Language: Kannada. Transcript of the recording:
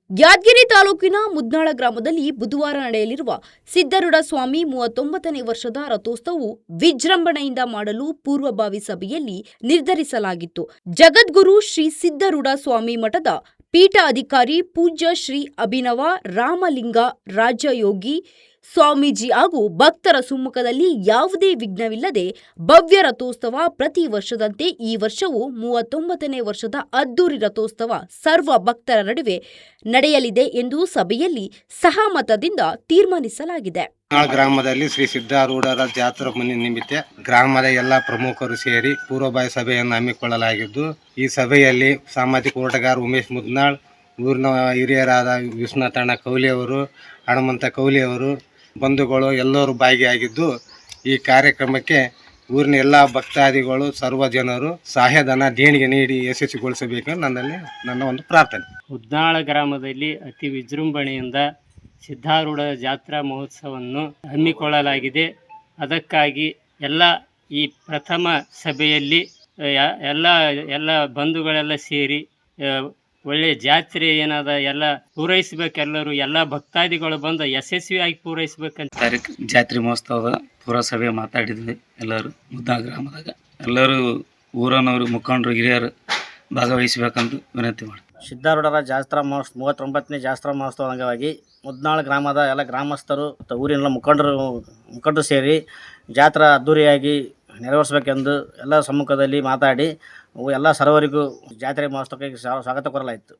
ಯಾದಗಿರಿ ತಾಲೂಕಿನ ಮುದ್ನಾಳ ಗ್ರಾಮದಲ್ಲಿ ಬುಧವಾರ ನಡೆಯಲಿರುವ ಸಿದ್ಧಾರೂಢ ಸ್ವಾಮಿ 39ನೇ ವರ್ಷದ ರಥೋತ್ಸವವು ವಿಜೃಂಭಣೆಯಿಂದ ಮಾಡಲು ಪೂರ್ವಭಾವಿ ಸಭೆಯಲ್ಲಿ ನಿರ್ಧರಿಸಲಾಗಿತ್ತು. ಜಗದ್ಗುರು ಶ್ರೀ ಸಿದ್ಧಾರೂಢ ಸ್ವಾಮಿ ಮಠದ ಪೀಠಾಧಿಕಾರಿ ಪೂಜ್ಯ ಶ್ರೀ ಅಭಿನವ ರಾಮಲಿಂಗ ರಾಜಯೋಗಿ ಸ್ವಾಮೀಜಿ ಹಾಗೂ ಭಕ್ತರ ಸಮ್ಮುಖದಲ್ಲಿ ಯಾವುದೇ ವಿಘ್ನವಿಲ್ಲದೆ ಭವ್ಯ ರಥೋತ್ಸವ ಪ್ರತಿ ವರ್ಷದಂತೆ ಈ ವರ್ಷವೂ 39ನೇ ವರ್ಷದ ಅದ್ದೂರಿ ರಥೋತ್ಸವ ಸರ್ವ ಭಕ್ತರ ನಡುವೆ ನಡೆಯಲಿದೆ ಎಂದು ಸಭೆಯಲ್ಲಿ ಸಹಮತದಿಂದ ತೀರ್ಮಾನಿಸಲಾಗಿದೆ. ಗ್ರಾಮದಲ್ಲಿ ಶ್ರೀ ಸಿದ್ಧಾರೂಢರ ಜಾತ್ರಾ ನಿಮಿತ್ತ ಗ್ರಾಮದ ಎಲ್ಲ ಪ್ರಮುಖರು ಸೇರಿ ಪೂರ್ವಭಾವಿ ಸಭೆಯನ್ನು ಹಮ್ಮಿಕೊಳ್ಳಲಾಗಿದ್ದು, ಈ ಸಭೆಯಲ್ಲಿ ಸಾಮಾಜಿಕ ಹೋರಾಟಗಾರ ಉಮೇಶ್ ಮುದ್ನಾಳ್, ಊರಿನ ಹಿರಿಯರಾದ ವಿಶ್ವನಾಥಣ್ಣ ಕೌಲಿಯವರು, ಹನುಮಂತ ಕೌಲಿಯವರು, ಬಂಧುಗಳು ಎಲ್ಲರೂ ಭಾಗಿಯಾಗಿದ್ದು, ಈ ಕಾರ್ಯಕ್ರಮಕ್ಕೆ ಊರಿನ ಎಲ್ಲ ಭಕ್ತಾದಿಗಳು ಸರ್ವ ಜನರು ಸಹಾಯಧನ ದೇಣಿಗೆ ನೀಡಿ ಯಶಸ್ವಿಗೊಳಿಸಬೇಕು ನನ್ನ ಒಂದು ಪ್ರಾರ್ಥನೆ. ಮುದ್ನಾಳ ಗ್ರಾಮದಲ್ಲಿ ಅತಿ ವಿಜೃಂಭಣೆಯಿಂದ ಸಿದ್ಧಾರೂಢ ಜಾತ್ರಾ ಮಹೋತ್ಸವವನ್ನು ಹಮ್ಮಿಕೊಳ್ಳಲಾಗಿದೆ. ಅದಕ್ಕಾಗಿ ಎಲ್ಲ ಈ ಪ್ರಥಮ ಸಭೆಯಲ್ಲಿ ಎಲ್ಲ ಬಂಧುಗಳೆಲ್ಲ ಸೇರಿ ಒಳ್ಳೆಯ ಜಾತ್ರೆ ಏನಾದ ಎಲ್ಲ ಪೂರೈಸಬೇಕೆಲ್ಲರೂ ಎಲ್ಲ ಭಕ್ತಾದಿಗಳು ಬಂದು ಯಶಸ್ವಿಯಾಗಿ ಪೂರೈಸಬೇಕಂತ ಜಾತ್ರೆ ಮಹೋತ್ಸವದ ಪುರಸಭೆ ಮಾತಾಡಿದ್ವಿ. ಎಲ್ಲರೂ ಮುದ್ನಾಳ ಗ್ರಾಮದಾಗ ಎಲ್ಲರೂ ಊರನವರು ಮುಖಂಡರು ಹಿರಿಯರು ಭಾಗವಹಿಸಬೇಕಂತ ವಿನಂತಿ ಮಾಡ್ತೀವಿ. ಸಿದ್ಧಾರೂಢರ ಜಾತ್ರಾ ಮಹೋತ್ಸವ 39ನೇ ಜಾತ್ರಾ ಮಹೋತ್ಸವದ ಅಂಗವಾಗಿ ಮುದ್ನಾಳ ಗ್ರಾಮದ ಎಲ್ಲ ಗ್ರಾಮಸ್ಥರು ಮತ್ತು ಊರಿನ ಮುಖಂಡರು ಸೇರಿ ಜಾತ್ರಾ ಅದ್ದೂರಿಯಾಗಿ ನೆರವೇರಿಸಬೇಕೆಂದು ಎಲ್ಲ ಸಮ್ಮುಖದಲ್ಲಿ ಮಾತಾಡಿ ಎಲ್ಲ ಸರ್ವರಿಗೂ ಜಾತ್ರೆ ಮಹೋತ್ಸವಕ್ಕೆ ಸ್ವಾಗತ ಕೋರಲಾಯಿತು.